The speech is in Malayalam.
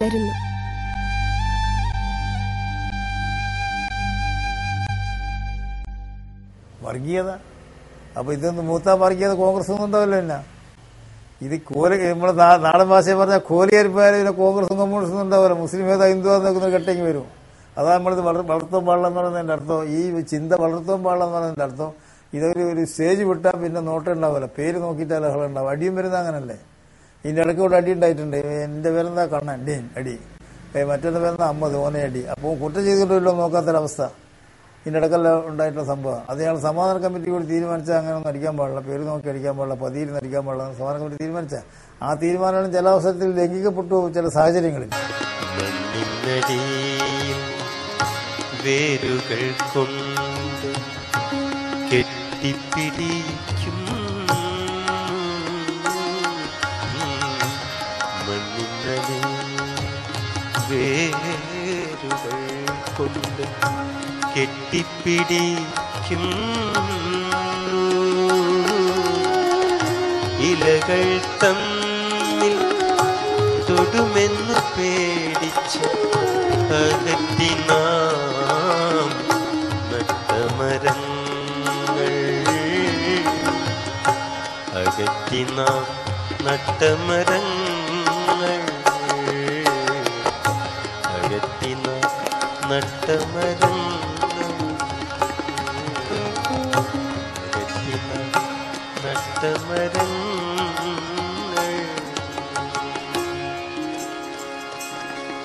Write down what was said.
തരുന്നു. വർഗീയത അപ്പൊ ഇതൊന്ന് മൂത്താ വർഗീയത കോൺഗ്രസ് ഒന്നും ഉണ്ടാവില്ല. എന്നാ ഇത് നമ്മുടെ നാടൻ ഭാഷയെ പറഞ്ഞാൽ കോലിയരിപ്പായാലും ഇതിനെ കോൺഗ്രസും കമ്മ്യൂണിസ്റ്റും ഉണ്ടാവില്ല. മുസ്ലിം ഏതാ ഹിന്ദു നോക്കുന്ന കെട്ടിങ് വരും. അതാ നമ്മളിത് വളർത്താൻ പാടില്ല എന്ന് പറയുന്നതിന്റെ അർത്ഥം. ഈ ചിന്ത വളർത്താൻ പാടില്ല എന്ന് പറയുന്നതിന്റെ അർത്ഥം ഇതൊരു സ്റ്റേജ് വിട്ടാൽ പിന്നെ നോട്ടം ഉണ്ടാവില്ല. പേര് നോക്കിയിട്ടാൽ ലഹളം ഉണ്ടാവും. അടിയും വരുന്ന അങ്ങനല്ലേ. ഇതിന്റെ ഇടയ്ക്ക് ഇവിടെ അടി ഉണ്ടായിട്ടുണ്ട്. എന്റെ പേരെന്താ കണ്ണൻ ഡീൻ അടി, മറ്റൊരു പേരെന്താ അമ്മത് ഓനെ അടി. അപ്പോൾ കുറ്റം ചെയ്തിട്ടില്ലോ നോക്കാത്തൊരവസ്ഥ ഇതിന്റെ ഇടയ്ക്കല്ല ഉണ്ടായിട്ടുള്ള സംഭവം. അത് ഞങ്ങൾ സമാധാന കമ്മിറ്റി കൂടി തീരുമാനിച്ചാൽ അങ്ങനെ ഒന്നും അടിക്കാൻ പാടില്ല, പേര് നോക്കി അടിക്കാൻ പാടില്ല, പതിയിൽ അടിക്കാൻ പാടില്ല. സമാധാന കമ്മിറ്റി തീരുമാനിച്ചാൽ ആ തീരുമാനമാണ് ചില അവസരത്തിൽ ലംഘിക്കപ്പെട്ടു ചില സാഹചര്യങ്ങളിൽ. വേരുകൾ കൊണ്ട് കെട്ടിപ്പിടിക്കും മണ്ണിന്നടി വേരുകൾ കൊണ്ട് കെട്ടിപ്പിടിക്കും ഇലകൾ തമ്മിൽ തൊടുമെന്ന് പേടിച്ച് അകറ്റി നാം നട്ടമരങ്ങൾ, അകറ്റി നാം നട്ടമരങ്ങൾ, അകറ്റി നാം നട്ടമരങ്ങൾ, അകറ്റി നാം നട്ടമരങ്ങൾ.